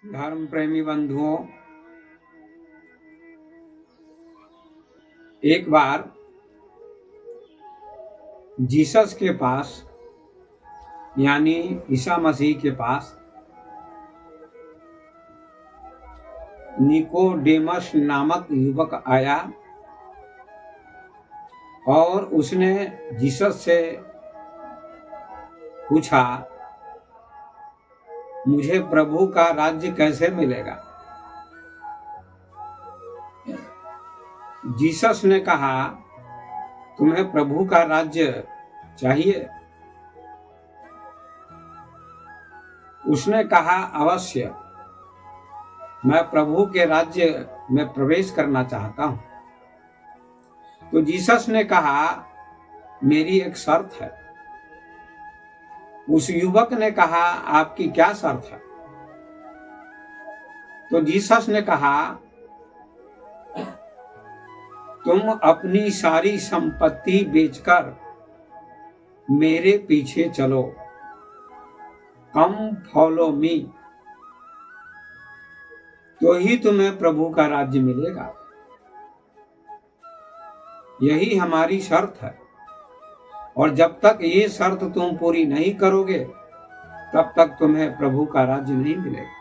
धर्म प्रेमी बंधुओं, एक बार जीसस के पास यानी ईसा मसीह के पास निकोडेमस नामक युवक आया और उसने जीसस से पूछा, मुझे प्रभु का राज्य कैसे मिलेगा? जीसस ने कहा, तुम्हें प्रभु का राज्य चाहिए? उसने कहा, अवश्य, मैं प्रभु के राज्य में प्रवेश करना चाहता हूं। तो जीसस ने कहा, मेरी एक शर्त है। उस युवक ने कहा, आपकी क्या शर्त है? तो जीसस ने कहा, तुम अपनी सारी संपत्ति बेचकर मेरे पीछे चलो। कम फॉलो मी, तो ही तुम्हें प्रभु का राज्य मिलेगा। यही हमारी शर्त है, और जब तक ये शर्त तुम पूरी नहीं करोगे तब तक तुम्हें प्रभु का राज्य नहीं मिलेगा।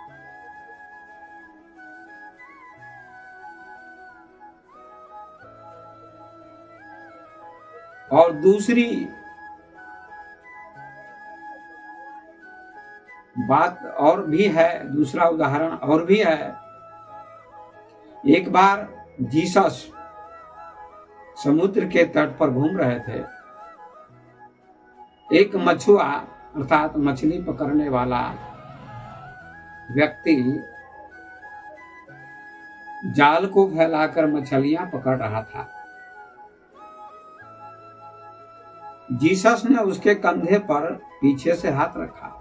और दूसरी बात और भी है, दूसरा उदाहरण और भी है। एक बार जीसस समुद्र के तट पर घूम रहे थे। एक मछुआ अर्थात मछली पकड़ने वाला व्यक्ति जाल को फैलाकर मछलियां पकड़ रहा था। जीसस ने उसके कंधे पर पीछे से हाथ रखा।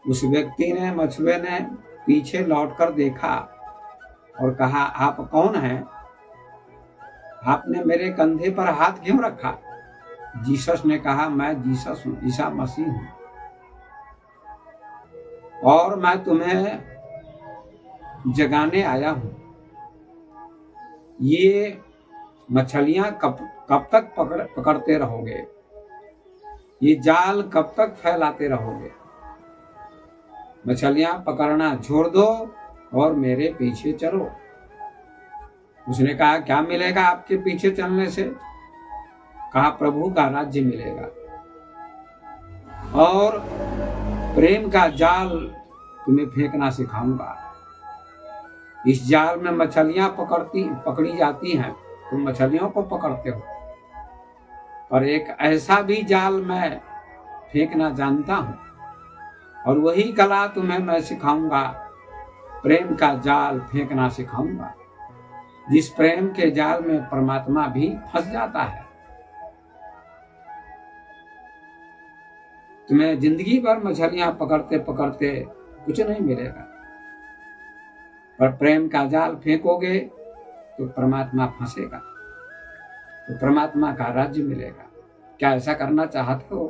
उस व्यक्ति ने, मछुए ने पीछे लौटकर देखा और कहा, आप कौन हैं? आपने मेरे कंधे पर हाथ क्यों रखा? जीसस ने कहा, मैं जीसस हूं, ईसा मसीह हूं, और मैं तुम्हें जगाने आया हूं। ये मछलियां कब तक पकड़ते रहोगे? ये जाल कब तक फैलाते रहोगे? मछलियां पकड़ना छोड़ दो और मेरे पीछे चलो। उसने कहा, क्या मिलेगा आपके पीछे चलने से? कहा, प्रभु का राज्य मिलेगा और प्रेम का जाल तुम्हें फेंकना सिखाऊंगा। इस जाल में मछलियां पकड़ी जाती हैं, तुम मछलियों को पकड़ते हो, और एक ऐसा भी जाल मैं फेंकना जानता हूं, और वही कला तुम्हें मैं सिखाऊंगा। प्रेम का जाल फेंकना सिखाऊंगा, जिस प्रेम के जाल में परमात्मा भी फंस जाता है। तुम्हें जिंदगी भर मछलियां पकड़ते पकड़ते कुछ नहीं मिलेगा, पर प्रेम का जाल फेंकोगे तो परमात्मा फंसेगा, तो परमात्मा का राज्य मिलेगा। क्या ऐसा करना चाहते हो?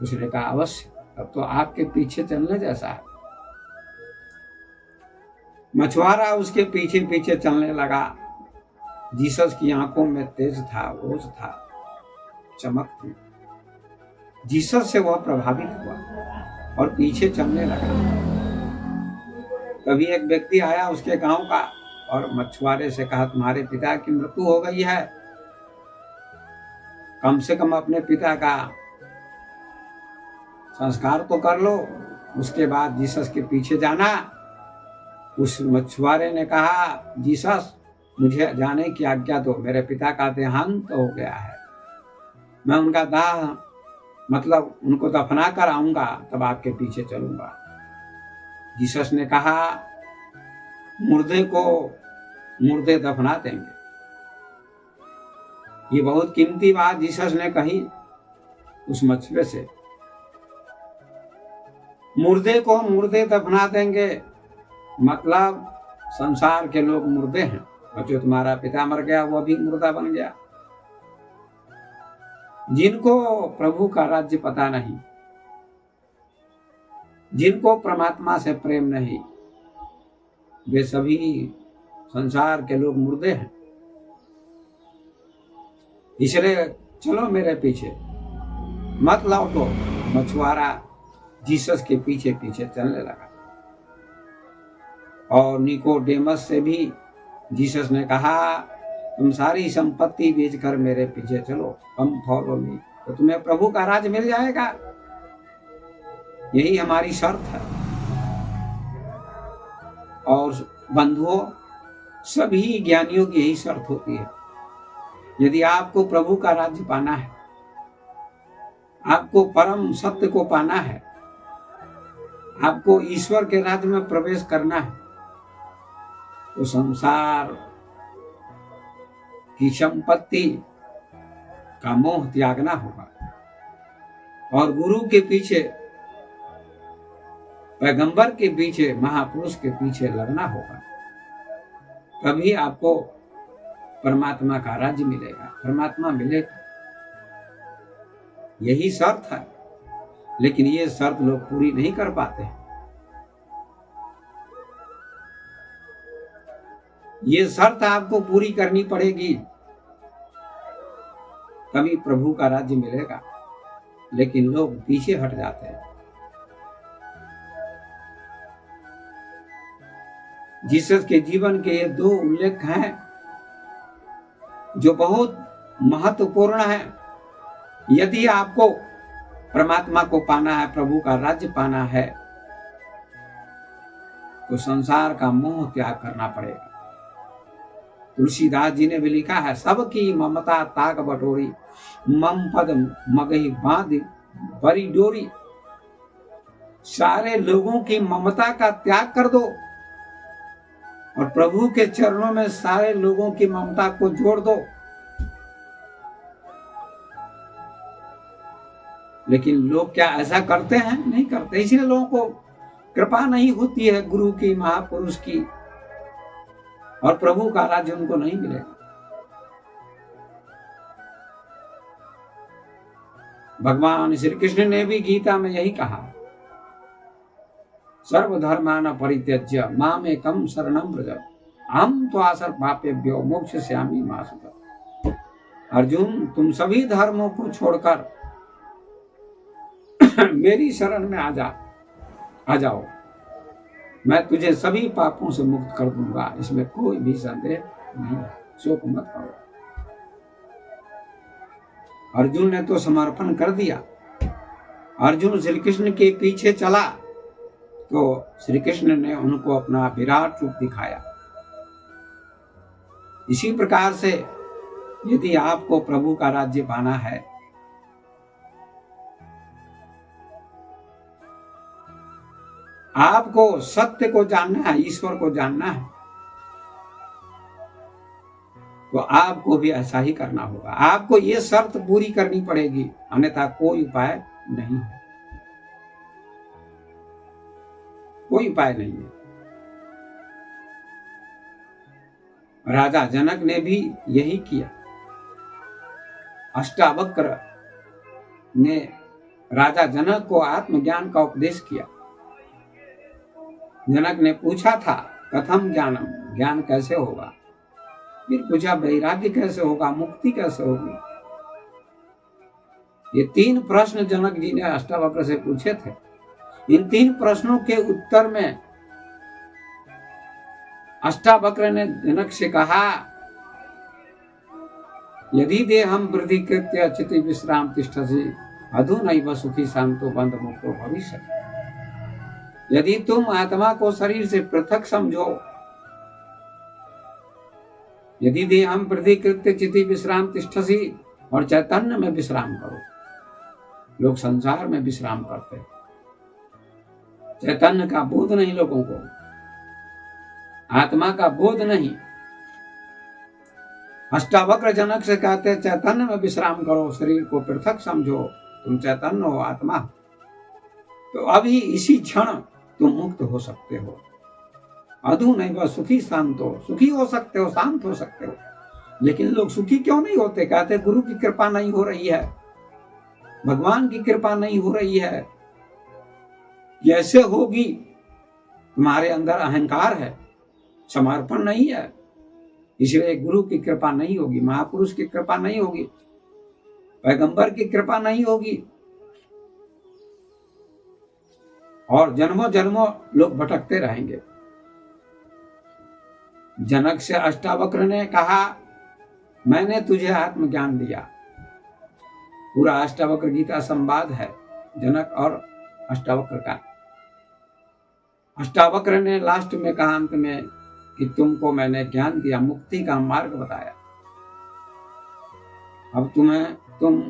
उसने कहा, अवश्य, अब तो आपके पीछे चलने जैसा है। मछुआरा उसके पीछे पीछे चलने लगा। जीसस की आंखों में तेज था, ओज था, चमक थी। जीसस से वह प्रभावित हुआ और पीछे चलने लगा। तभी एक व्यक्ति आया उसके गांव का और मछुआरे से कहा, तुम्हारे पिता की मृत्यु हो गई है, कम से कम अपने पिता का संस्कार तो कर लो, उसके बाद जीसस के पीछे जाना। उस मछुआरे ने कहा, जीसस, मुझे जाने की आज्ञा दो, मेरे पिता का देहांत हो गया है, मैं उनका उनको दफना कर आऊंगा, तब आपके पीछे चलूंगा। जीसस ने कहा, मुर्दे को मुर्दे दफना देंगे। ये बहुत कीमती बात जीसस ने कही उस मछुए से। मुर्दे को मुर्दे दफना देंगे मतलब संसार के लोग मुर्दे हैं, और जो तुम्हारा पिता मर गया वो भी मुर्दा बन गया। जिनको प्रभु का राज्य पता नहीं, जिनको परमात्मा से प्रेम नहीं, वे सभी संसार के लोग मुर्दे हैं। इसलिए चलो मेरे पीछे, मत लौटो। मछुआरा जीसस के पीछे पीछे चलने लगा। और निकोडेमस से भी जीसस ने कहा, तुम सारी संपत्ति बेचकर मेरे पीछे चलो, कम फॉलो मी, तो तुम्हें प्रभु का राज मिल जाएगा। यही हमारी शर्त है। और बंधुओं, सभी ज्ञानियों की यही शर्त होती है। यदि आपको प्रभु का राज्य पाना है, आपको परम सत्य को पाना है, आपको ईश्वर के राज्य में प्रवेश करना है, तो संसार की संपत्ति का मोह त्यागना होगा और गुरु के पीछे, पैगंबर के पीछे, महापुरुष के पीछे लगना होगा। तभी आपको परमात्मा का राज्य मिलेगा, परमात्मा मिलेगा। यही शर्त है। लेकिन ये शर्त लोग पूरी नहीं कर पाते हैं। ये शर्त आपको पूरी करनी पड़ेगी, तभी प्रभु का राज्य मिलेगा। लेकिन लोग पीछे हट जाते हैं। जीसस के जीवन के ये दो उल्लेख हैं जो बहुत महत्वपूर्ण है। यदि आपको परमात्मा को पाना है, प्रभु का राज्य पाना है, तो संसार का मोह त्याग करना पड़ेगा। तुलसीदास जी ने भी लिखा है, सबकी ममता ताक बटोरी, मम पद मगही बांध बड़ी डोरी। सारे लोगों की ममता का त्याग कर दो और प्रभु के चरणों में सारे लोगों की ममता को जोड़ दो। लेकिन लोग क्या ऐसा करते हैं? नहीं करते। इसलिए लोगों को कृपा नहीं होती है गुरु की, महापुरुष की, और प्रभु का राज्य उनको नहीं मिलेगा। भगवान श्री कृष्ण ने भी गीता में यही कहा, सर्वधर्मान परित्यज्य मामेकं शरणं व्रज अहं त्वा सर्वपापेभ्यो मोक्षयिष्यामि मा शुचः। अर्जुन, तुम सभी धर्मों को छोड़कर मेरी शरण में आ जाओ, मैं तुझे सभी पापों से मुक्त कर दूंगा। इसमें कोई भी संदेह नहीं, शोक मत करो। अर्जुन ने तो समर्पण कर दिया। अर्जुन श्री कृष्ण के पीछे चला तो श्री कृष्ण ने उनको अपना विराट रूप दिखाया। इसी प्रकार से यदि आपको प्रभु का राज्य पाना है, आपको सत्य को जानना है, ईश्वर को जानना है, तो आपको भी ऐसा ही करना होगा। आपको ये शर्त पूरी करनी पड़ेगी, अन्यथा कोई उपाय नहीं है। कोई उपाय नहीं है। राजा जनक ने भी यही किया। अष्टावक्र ने राजा जनक को आत्मज्ञान का उपदेश किया। जनक ने पूछा था, कथम ज्ञानम, ज्ञान कैसे होगा? फिर पूछा, वैराग्य कैसे होगा, मुक्ति कैसे होगी? ये 3 प्रश्न जनक जी ने अष्टावक्र से पूछे थे। इन 3 प्रश्नों के उत्तर में अष्टावक्र ने जनक से कहा, यदि देहम वृद्धि कृत्य चिति विश्राम तिष्ठसि अधुनैव सुखी शांतो बंध मुक्तो भविष्यति। यदि तुम आत्मा को शरीर से पृथक समझो, यदि देहम वृद्धि कृत्य चिति विश्राम तिष्ठसि, और चैतन्य में विश्राम करो। लोग संसार में विश्राम करते हैं, चैतन्य का बोध नहीं लोगों को, आत्मा का बोध नहीं। अष्टावक्र जनक से कहते हैं, चैतन्य में विश्राम करो, शरीर को पृथक समझो, तुम चैतन्य हो, आत्मा। तो अभी इसी क्षण तुम मुक्त हो सकते हो। अधुनैव सुखी शांतो, सुखी हो सकते हो, शांत हो सकते हो। लेकिन लोग सुखी क्यों नहीं होते? कहते गुरु की कृपा नहीं हो रही है, भगवान की कृपा नहीं हो रही है, जैसे होगी, तुम्हारे अंदर अहंकार है, समर्पण नहीं है, इसलिए गुरु की कृपा नहीं होगी, महापुरुष की कृपा नहीं होगी, पैगंबर की कृपा नहीं होगी, और जन्मों जन्मों लोग भटकते रहेंगे। जनक से अष्टावक्र ने कहा, मैंने तुझे आत्मज्ञान दिया। पूरा अष्टावक्र गीता संवाद है जनक और अष्टावक्र का। अष्टावक्र ने लास्ट में कहा अंत में कि तुमको मैंने ज्ञान दिया, मुक्ति का मार्ग बताया, अब तुम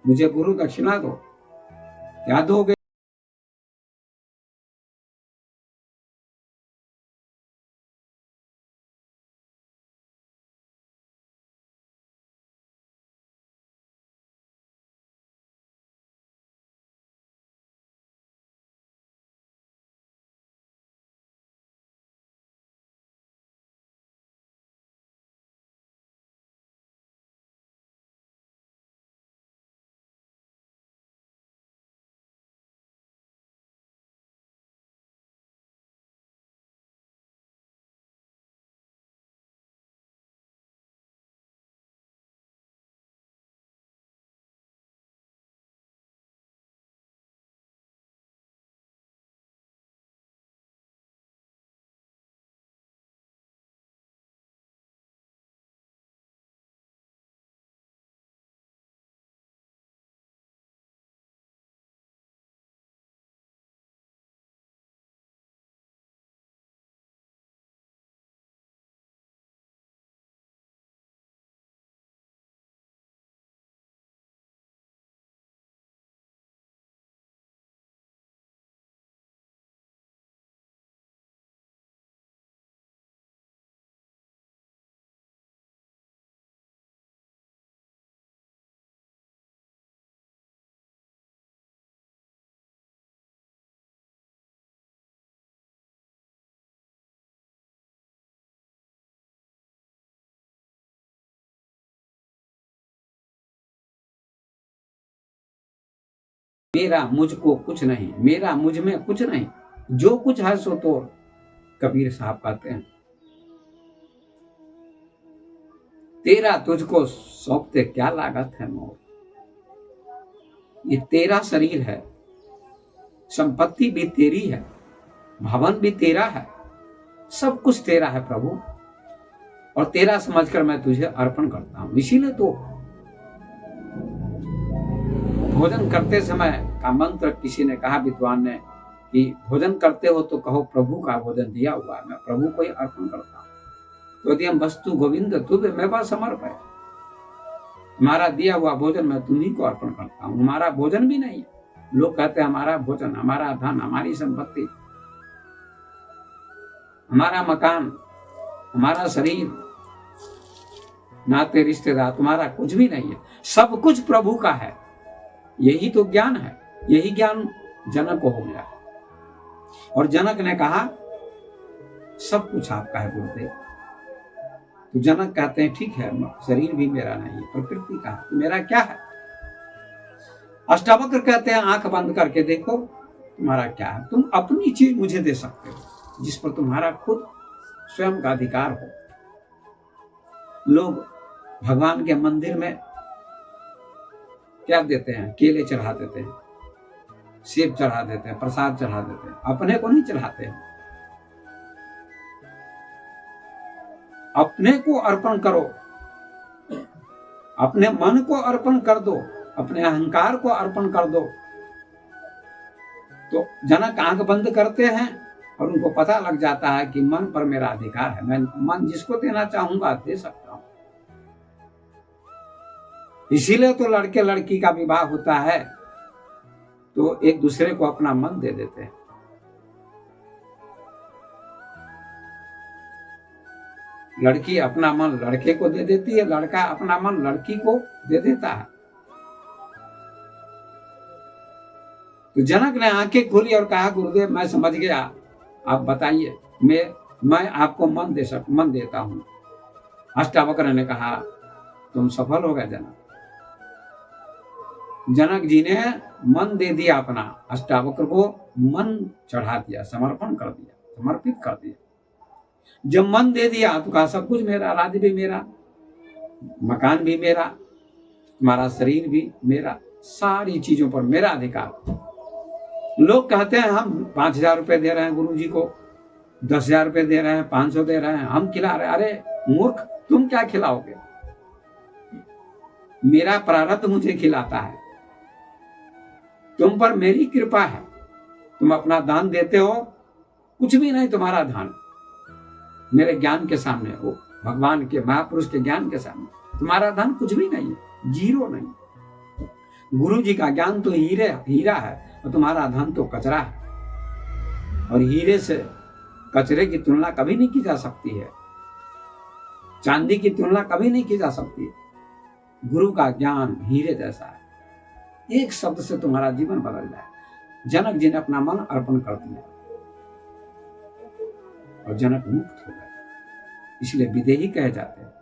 मुझे गुरु दक्षिणा दो। क्या दोगे? मेरा मुझको कुछ नहीं, मेरा मुझ में कुछ नहीं, जो कुछ है सो तो, कबीर साहब कहते हैं। तेरा तुझको सौंपते क्या लागत है मोर। ये तेरा शरीर है, संपत्ति भी तेरी है, भवन भी तेरा है, सब कुछ तेरा है प्रभु, और तेरा समझकर मैं तुझे अर्पण करता हूं। इसीलिए तो भोजन करते समय का मंत्र किसी ने कहा, विद्वान ने, कि भोजन करते हो तो कहो प्रभु का भोजन दिया हुआ है, मैं प्रभु को ही अर्पण करता हूँ। तो दियम वस्तु गोविंद तुभे मैं बा समर्पण, हमारा दिया हुआ भोजन मैं तुम्ही को अर्पण करता हूँ। हमारा भोजन भी नहीं है। लोग कहते हैं हमारा भोजन, हमारा धन, हमारी संपत्ति, हमारा मकान, हमारा शरीर, नाते रिश्तेदार, तुम्हारा कुछ भी नहीं है, सब कुछ प्रभु का है। यही तो ज्ञान है। यही ज्ञान जनक को हो गया। और जनक ने कहा सब कुछ आपका है गुरुदेव। तो जनक कहते हैं ठीक है, शरीर भी मेरा नहीं है, प्रकृति का है, मेरा क्या है। अष्टावक्र कहते हैं आंख बंद करके देखो तुम्हारा क्या है। तुम अपनी चीज मुझे दे सकते हो जिस पर तुम्हारा खुद स्वयं का अधिकार हो। लोग भगवान के मंदिर में क्या देते हैं? केले चढ़ा देते हैं, सेब चढ़ा देते हैं, प्रसाद चढ़ा देते हैं, अपने को नहीं चढ़ाते हैं। अपने को अर्पण करो, अपने मन को अर्पण कर दो, अपने अहंकार को अर्पण कर दो। तो जनक आंख बंद करते हैं और उनको पता लग जाता है कि मन पर मेरा अधिकार है, मैं मन जिसको देना चाहूंगा दे सकता हूं। इसीलिए तो लड़के लड़की का विवाह होता है तो एक दूसरे को अपना मन दे देते हैं। लड़की अपना मन लड़के को दे देती है, लड़का अपना मन लड़की को दे देता है। तो जनक ने आंखें खोली और कहा गुरुदेव मैं समझ गया, आप बताइए, मैं आपको मन देता हूं। अष्टावक्र ने कहा तुम सफल हो गए जनक। जनक जी ने मन दे दिया अपना अष्टावक्र को, मन चढ़ा दिया, समर्पण कर दिया, समर्पित कर दिया। जब मन दे दिया तो कहा सब कुछ मेरा, राज्य भी मेरा, मकान भी मेरा, तुम्हारा शरीर भी मेरा, सारी चीजों पर मेरा अधिकार। लोग कहते हैं हम 5,000 रुपए दे रहे हैं गुरु जी को, 10,000 रुपए दे रहे हैं, 500 दे रहे हैं, हम खिला रहे हैं। अरे मूर्ख, तुम क्या खिलाओगे? मेरा प्रारब्ध मुझे खिलाता है, तुम पर मेरी कृपा है। तुम अपना दान देते हो, कुछ भी नहीं तुम्हारा दान मेरे ज्ञान के सामने हो, भगवान के महापुरुष के ज्ञान के सामने तुम्हारा धन कुछ भी नहीं है, जीरो नहीं। गुरु जी का ज्ञान तो हीरा है और तुम्हारा धन तो कचरा है। और हीरे से कचरे की तुलना कभी नहीं की जा सकती है, चांदी की तुलना कभी नहीं की जा सकती। गुरु का ज्ञान हीरे जैसा है, एक शब्द से तुम्हारा जीवन बदल जाए। जनक जी ने अपना मन अर्पण कर दिया और जनक मुक्त हो गए, इसलिए विदेही कहे जाते हैं।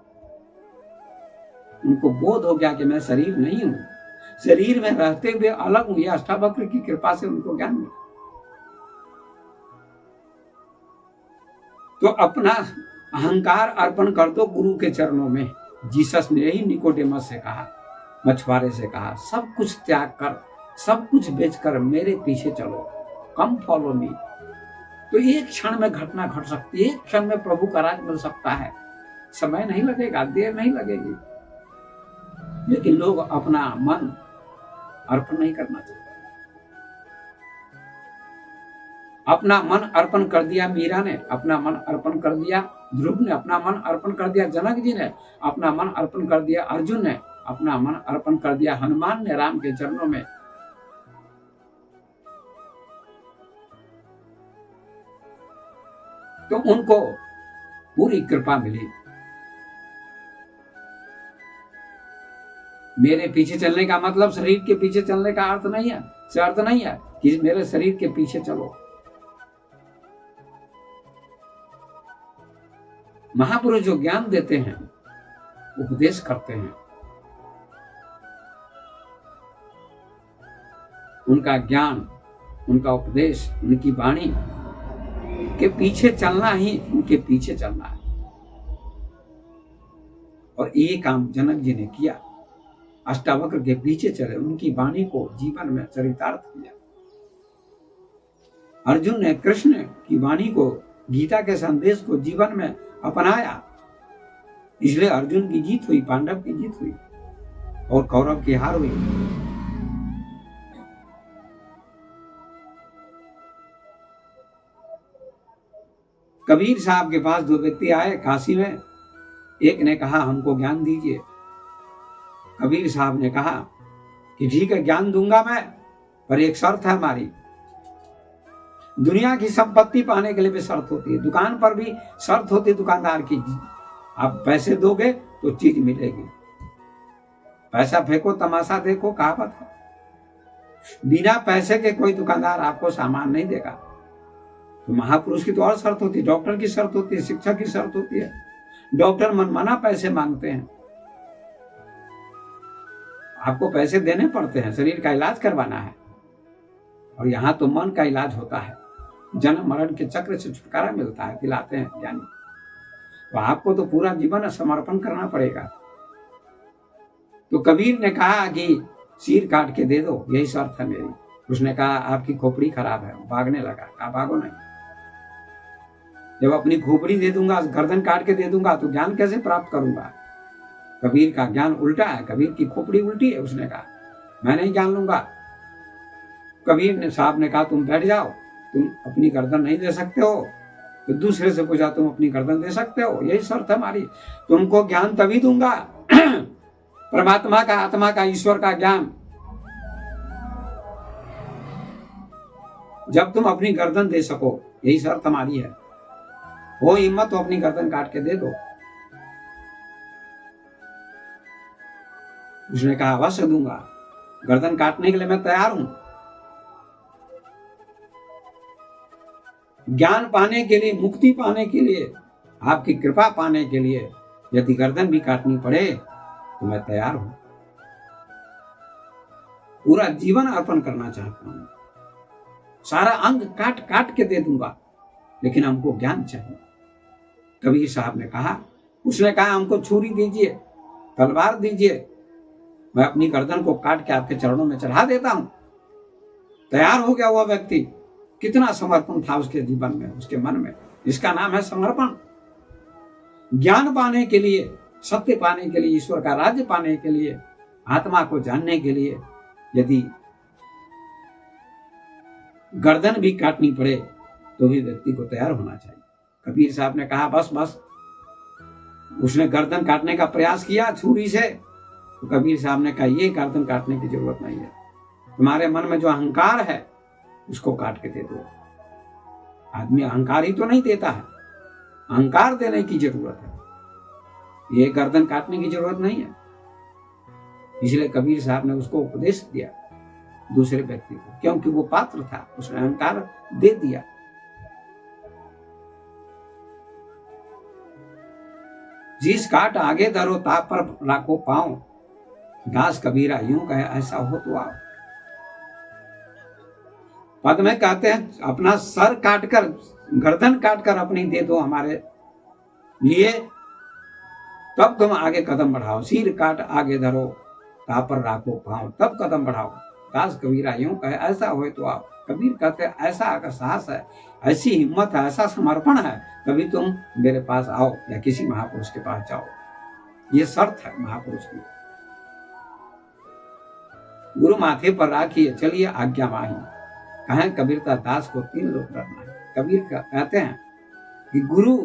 उनको बोध हो गया कि मैं शरीर नहीं हूं, शरीर में रहते हुए अलग हूं। यह अष्टावक्र की कृपा से उनको ज्ञान मिला। तो अपना अहंकार अर्पण कर दो गुरु के चरणों में। जीसस ने यही निकोडेमस से कहा, मछुआरे से कहा, सब कुछ त्याग कर, सब कुछ बेचकर मेरे पीछे चलो, कम फॉलो मी। तो एक क्षण में घटना घट सकती है, एक क्षण में प्रभु का राज मिल सकता है। समय नहीं लगेगा, देर नहीं लगेगी, लेकिन लोग अपना मन अर्पण नहीं करना चाहते। अपना मन अर्पण कर दिया मीरा ने, अपना मन अर्पण कर दिया ध्रुव ने, अपना मन अर्पण कर दिया जनक जी ने, अपना मन अर्पण कर दिया अर्जुन ने, अपना मन अर्पण कर दिया हनुमान ने राम के चरणों में। तो उनको पूरी कृपा मिली। मेरे पीछे चलने का मतलब शरीर के पीछे चलने का अर्थ नहीं है, अर्थ नहीं है कि मेरे शरीर के पीछे चलो। महापुरुष जो ज्ञान देते हैं, उपदेश करते हैं, उनका ज्ञान, उनका उपदेश, उनकी वाणी के पीछे चलना ही उनके पीछे चलना है। और ये काम जनक जी ने किया, अष्टावक्र के पीछे चले, उनकी वाणी को जीवन में चरितार्थ किया। अर्जुन ने कृष्ण की वाणी को, गीता के संदेश को जीवन में अपनाया, इसलिए अर्जुन की जीत हुई, पांडव की जीत हुई और कौरव की हार हुई। कबीर साहब के पास दो व्यक्ति आए काशी में। एक ने कहा हमको ज्ञान दीजिए। कबीर साहब ने कहा कि ठीक है ज्ञान दूंगा मैं, पर एक शर्त है हमारी। दुनिया की संपत्ति पाने के लिए भी शर्त होती है, दुकान पर भी शर्त होती है दुकानदार की, आप पैसे दोगे तो चीज मिलेगी, पैसा फेंको तमाशा देखो, कहावत है। बिना पैसे के कोई दुकानदार आपको सामान नहीं देगा। तो महापुरुष की तो और शर्त होती है, डॉक्टर की शर्त होती है, शिक्षक की शर्त होती है। डॉक्टर मनमाना पैसे मांगते हैं, आपको पैसे देने पड़ते हैं, शरीर का इलाज करवाना है। और यहाँ तो मन का इलाज होता है, जन्म मरण के चक्र से छुटकारा मिलता है, दिलाते हैं ज्ञानी। तो आपको तो पूरा जीवन समर्पण करना पड़ेगा। तो कबीर ने कहा कि सिर काट के दे दो, यही शर्त है मेरी। उसने कहा आपकी खोपड़ी खराब है, भागने लगा। कहा भागो नहीं, जब अपनी खोपड़ी दे दूंगा, गर्दन काट के दे दूंगा तो ज्ञान कैसे प्राप्त करूंगा? कबीर का ज्ञान उल्टा है, कबीर की खोपड़ी उल्टी है। उसने कहा मैं नहीं जान लूंगा। कबीर ने साहब ने कहा तुम बैठ जाओ, तुम अपनी गर्दन नहीं दे सकते हो तो दूसरे से पूछा तुम अपनी गर्दन दे सकते हो, यही शर्त है हमारी। तुमको ज्ञान तभी दूंगा परमात्मा का, आत्मा का, ईश्वर का ज्ञान, जब तुम अपनी गर्दन दे सको, यही शर्त हमारी है। हो हिम्मत तो अपनी गर्दन काट के दे दो। उसने कहा अवश्य दूंगा, गर्दन काटने के लिए मैं तैयार हूं। ज्ञान पाने के लिए, मुक्ति पाने के लिए, आपकी कृपा पाने के लिए यदि गर्दन भी काटनी पड़े तो मैं तैयार हूं। पूरा जीवन अर्पण करना चाहता हूं। सारा अंग काट काट के दे दूंगा, लेकिन हमको ज्ञान चाहिए। कबीर साहब ने कहा, उसने कहा हमको छुरी दीजिए, तलवार दीजिए, मैं अपनी गर्दन को काट के आपके चरणों में चढ़ा देता हूं। तैयार हो गया वह व्यक्ति। कितना समर्पण था उसके जीवन में, उसके मन में। इसका नाम है समर्पण। ज्ञान पाने के लिए, सत्य पाने के लिए, ईश्वर का राज्य पाने के लिए, आत्मा को जानने के लिए यदि गर्दन भी काटनी पड़े तो भी व्यक्ति को तैयार होना चाहिए। कबीर साहब ने कहा बस बस। उसने गर्दन काटने का प्रयास किया छुरी से, तो कबीर साहब ने कहा ये गर्दन काटने की जरूरत नहीं है, तुम्हारे मन में जो अहंकार है उसको काट के दे दो। आदमी अहंकार ही तो नहीं देता है, अहंकार देने की जरूरत है, ये गर्दन काटने की जरूरत नहीं है। इसलिए कबीर साहब ने उसको उपदेश दिया दूसरे व्यक्ति को, क्योंकि वो पात्र था, उसने अहंकार दे दिया। जिस काट आगे धरो ताप पर राखो पांव, दास कबीरा यूं कहे ऐसा हो तो आओ। पद में कहते हैं अपना सर काटकर, गर्दन काटकर अपनी दे दो हमारे लिए, तब तुम आगे कदम बढ़ाओ। सिर काट आगे धरो ताप पर राखो पांव, तब कदम बढ़ाओ। दास कबीरा यूं कहे ऐसा हो तो आओ। कबीर कहते हैं ऐसा अगर साहस है, ऐसी हिम्मत है, ऐसा समर्पण है, तभी तुम मेरे पास आओ या किसी महापुरुष के पास जाओ। ये शर्त है महापुरुष की। गुरु माथे पर राखिए चलिए आज्ञा माही, कहें कबीरता दास को 3 लोग रखना है। कबीर कहते हैं कि गुरु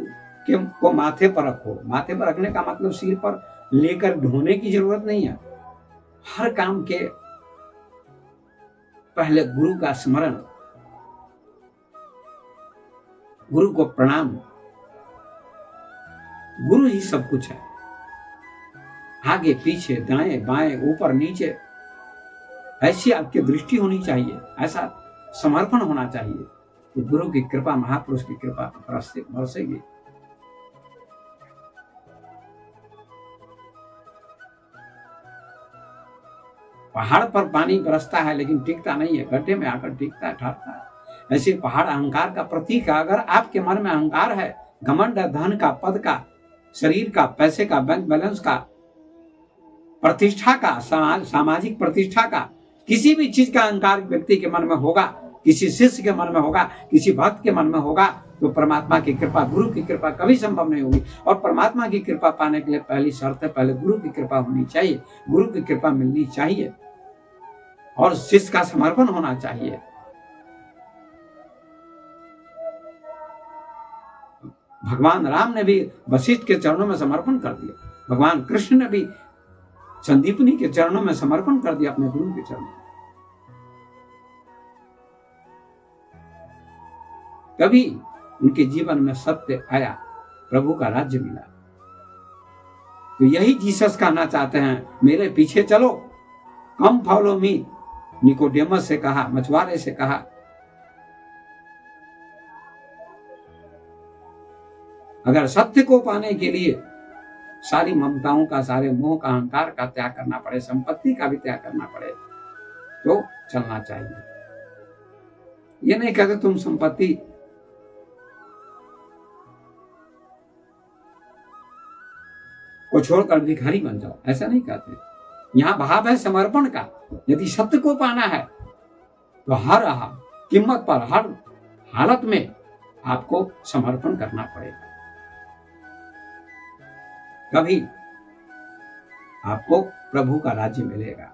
को माथे पर रखो। माथे पर रखने का मतलब सिर पर लेकर ढोने की जरूरत नहीं है। हर काम के पहले गुरु का स्मरण, गुरु को प्रणाम। गुरु ही सब कुछ है। आगे पीछे दाएं बाएं ऊपर नीचे ऐसी आपकी दृष्टि होनी चाहिए, ऐसा समर्पण होना चाहिए, तो गुरु की कृपा, महापुरुष की कृपा बरसेगी। पहाड़ पर पानी बरसता है लेकिन टिकता नहीं है, गड्ढे में आकर टिकता है, ठहरता है। ऐसे पहाड़ अहंकार का प्रतीक है। अगर आपके मन में अहंकार है, घमंड है, धन का, पद का, शरीर का, पैसे का, बैंक बैलेंस का, प्रतिष्ठा का, सामाजिक प्रतिष्ठा का, किसी भी चीज का अहंकार व्यक्ति के मन में होगा, किसी शिष्य के मन में होगा, किसी भक्त के मन में होगा, तो परमात्मा की कृपा, गुरु की कृपा कभी संभव नहीं होगी। और परमात्मा की कृपा पाने के लिए पहली शर्त है, पहले गुरु की कृपा होनी चाहिए, गुरु की कृपा मिलनी चाहिए और शिष्य का समर्पण होना चाहिए। भगवान राम ने भी वशिष्ठ के चरणों में समर्पण कर दिया, भगवान कृष्ण ने भी संदीपनी के चरणों में समर्पण कर दिया, अपने गुरु के चरणों। तभी उनके जीवन में सत्य आया, प्रभु का राज्य मिला। तो यही जीसस कहना चाहते हैं, मेरे पीछे चलो, कम फॉलो मी। निकोडेमस से कहा, मछुआरे से कहा। अगर सत्य को पाने के लिए सारी ममताओं का, सारे मोह का, अहंकार का त्याग करना पड़े, संपत्ति का भी त्याग करना पड़े, तो चलना चाहिए। ये नहीं कहते तुम संपत्ति को छोड़कर भिखारी बन जाओ, ऐसा नहीं कहते। यहां भाव है समर्पण का। यदि सत्य को पाना है तो हर कीमत पर, हर हालत में आपको समर्पण करना पड़ेगा, तभी आपको प्रभु का राज्य मिलेगा,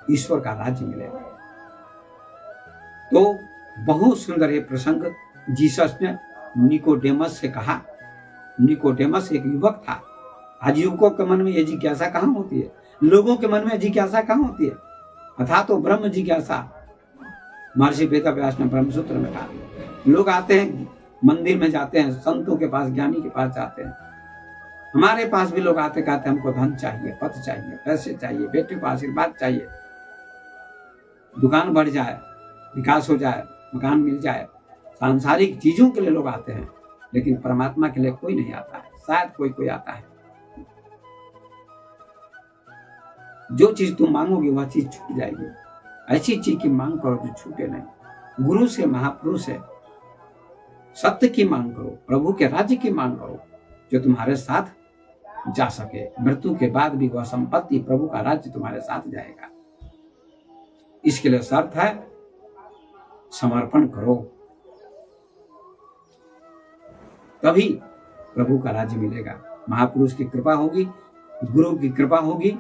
ईश्वर का राज्य मिलेगा। तो बहुत सुंदर ये प्रसंग जीसस ने निकोडेमस से कहा। निकोडेमस एक युवक था। आज युवकों के मन में ये जिज्ञासा कहाँ होती है, लोगों के मन में जिज्ञासा कहाँ होती है? अथा तो ब्रह्म जिज्ञासा, महर्षि वेदव्यास ने ब्रह्मसूत्र में कहा। लोग आते हैं, मंदिर में जाते हैं, संतों के पास, ज्ञानी के पास जाते हैं। हमारे पास भी लोग आते, कहते हैं हमको धन चाहिए, पद चाहिए, पैसे चाहिए, बेटे को आशीर्वाद चाहिए, दुकान बढ़ जाए, विकास हो जाए, मकान मिल जाए। सांसारिक चीजों के लिए लोग आते हैं, लेकिन परमात्मा के लिए कोई नहीं आता है। शायद कोई कोई आता है। जो चीज तुम मांगोगे वह चीज छूट जाएगी। ऐसी चीज की मांग करो जो छूटे नहीं। गुरु से, महापुरुष से सत्य की मांग करो, प्रभु के राज्य की मांग करो, जो तुम्हारे साथ जा सके। मृत्यु के बाद भी वह संपत्ति, प्रभु का राज्य तुम्हारे साथ जाएगा। इसके लिए शर्त है समर्पण करो, तभी प्रभु का राज्य मिलेगा। महापुरुष की कृपा होगी, गुरु की कृपा होगी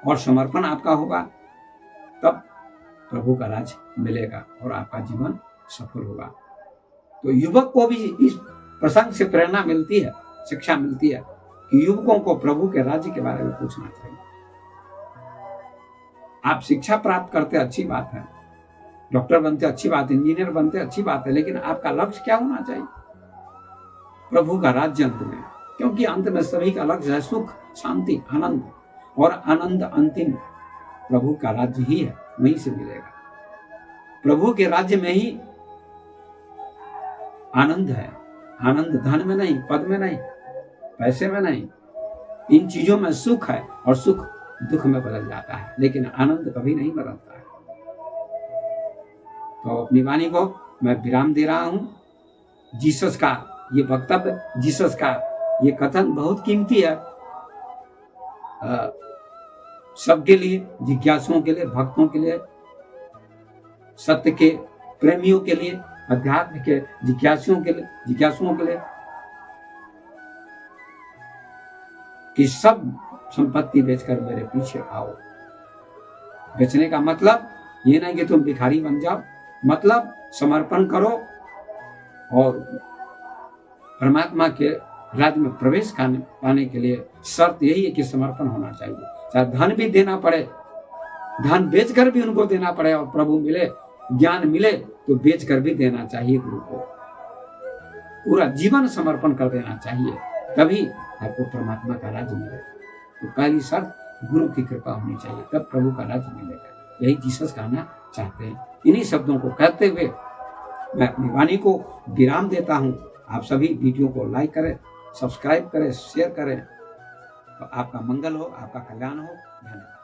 और समर्पण आपका होगा, तब प्रभु का राज्य मिलेगा और आपका जीवन सफल होगा। तो युवक को भी इस प्रसंग से प्रेरणा मिलती है, शिक्षा मिलती है कि युवकों को प्रभु के राज्य के बारे में पूछना चाहिए। आप शिक्षा प्राप्त करते अच्छी बात है, डॉक्टर बनते अच्छी बात है, इंजीनियर बनते अच्छी बात है, लेकिन आपका लक्ष्य क्या होना चाहिए? प्रभु का राज्य अंत में, क्योंकि अंत में सभी का लक्ष्य है सुख, शांति, आनंद, और आनंद अंतिम प्रभु का राज्य ही है, वहीं से मिलेगा। प्रभु के राज्य में ही आनंद है। आनंद धन में नहीं, पद में नहीं, पैसे में नहीं, इन चीजों में सुख है और सुख दुख में बदल जाता है, लेकिन आनंद कभी नहीं बदलता है। तो अपनी वाणी को मैं विराम दे रहा हूं। जीसस का ये वक्तव्य, जीसस का ये कथन बहुत कीमती है सबके लिए, जिज्ञासुओं के लिए, भक्तों के लिए, सत्य के प्रेमियों के लिए, अध्यात्म के जिज्ञासुओं के लिए, कि सब संपत्ति बेचकर मेरे पीछे आओ। बेचने का मतलब ये नहीं कि तुम भिखारी बन जाओ, मतलब समर्पण करो और परमात्मा के राज्य में प्रवेश पाने के लिए शर्त यही है कि समर्पण होना चाहिए। चाहे धन भी देना पड़े, धन बेचकर भी उनको देना पड़े, और प्रभु मिले, ज्ञान मिले तो बेचकर भी देना चाहिए गुरु को। पूरा जीवन समर्पण कर देना चाहिए, तभी आपको परमात्मा का राज्य मिलेगा। तो पहली शर्त गुरु की कृपा होनी चाहिए, तब प्रभु का राज्य मिलेगा। यही जीसस कहना चाहते हैं। इन्हीं शब्दों को कहते हुए मैं अपनी वाणी को विराम देता हूं। आप सभी वीडियो को लाइक करें, सब्सक्राइब करें, शेयर करें। तो आपका मंगल हो, आपका कल्याण हो। धन्यवाद।